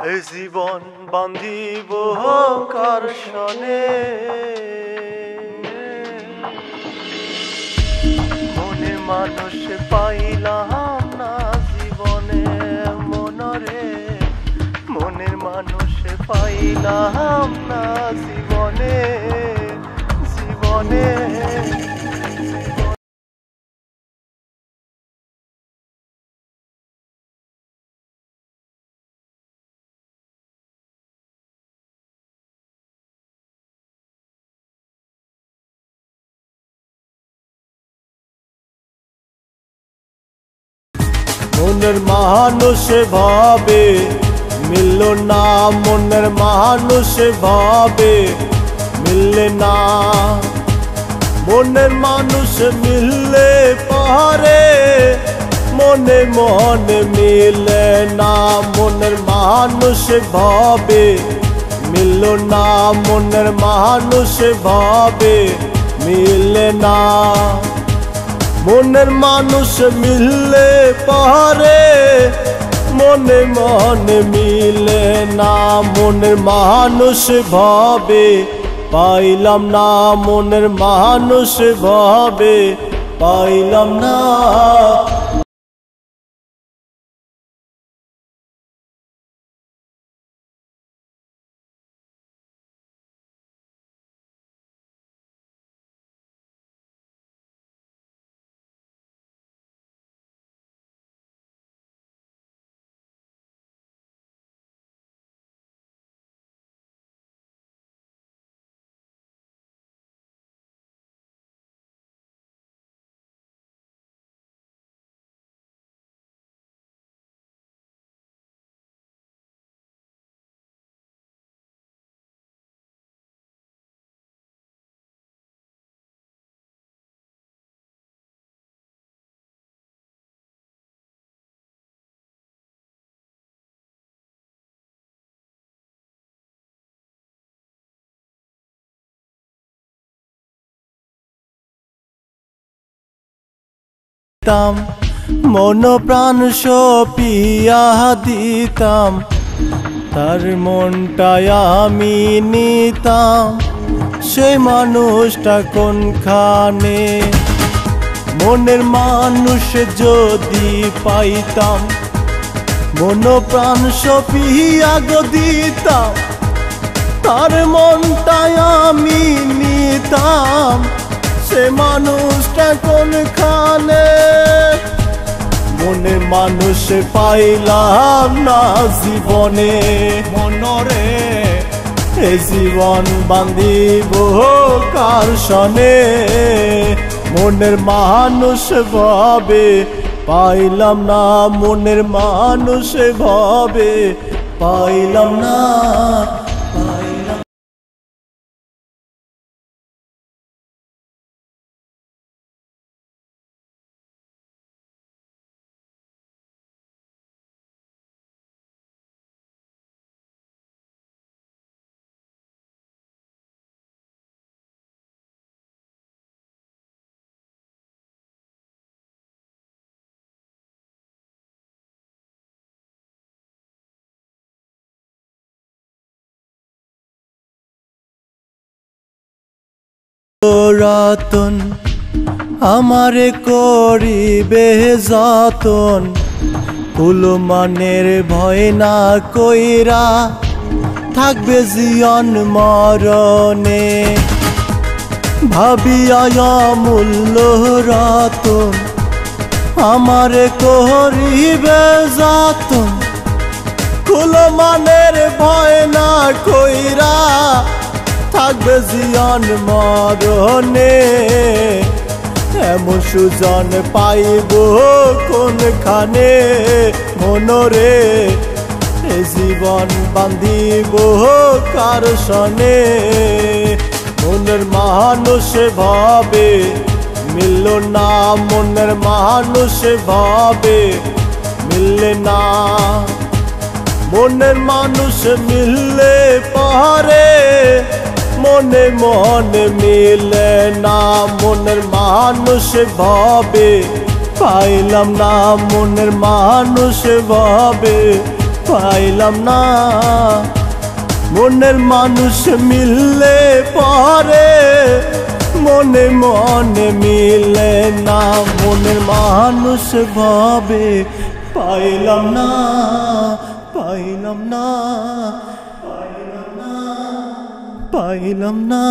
এই জীবন বান্ধিব কার সনে মনে মানুষ পাইলাম না জীবনে মনরে মনের মানুষ পাইলাম না জীবনে জীবনে মনের মানুষ ভাবে মিলল না মনের মানুষ ভাবে মিললে না মনের মানুষ মিললে পারে মনে মনে মিলে না মনের মানুষ ভাবে মিলল না মনের মানুষ ভাবে মিলে না মনের মানুষ মিললে পারে মনে মনে মিলে না মনের মানুষ ভাবে পাইলাম না মনের মানুষ ভাবে পাইলাম না মন প্রাণ সপিয়া দিতাম তার মনটাই আমি নিতাম সেই মানুষটা কোনখানে মনের মানুষ যদি পাইতাম মন প্রাণ সপিয়া গো দিতাম তার মনটাই আমি নিতাম সে মানুষটা কোনখানে মনের মানুষ পাইলাম না জীবনে মনরে এই জীবন বান্ধিব কার সনে মনের মানুষ ভাবে পাইলাম না মনের মানুষ ভাবে পাইলাম না রাতন আমারে করিবে যতন কুলমানের ভয় না কইরা থাকবে জীবন মরণে ভাবিয়া অমূল্য রতন আমারে করিবে যতন কুলমানের ভয় না কইরা থাকবে জীবন মরণে এমন সুজন পাইব কোনখানে মনরে জীবন বান্ধিব কার সনে মনের মানুষ ভাবে মিলল না মনের মানুষ ভাবে মিললে না মনের মানুষ মিললে পারে মনে মনে মিলে না মনের মানুষ ভাবে পাইলাম না মনের মানুষ ভাবে পাইলাম না। মনের মানুষ মিললে পরে মনে মনে মিলে না। মনের মানুষ ভাবে পাইলাম না, পাইলাম না, পাইলাম না, পাইলাম না।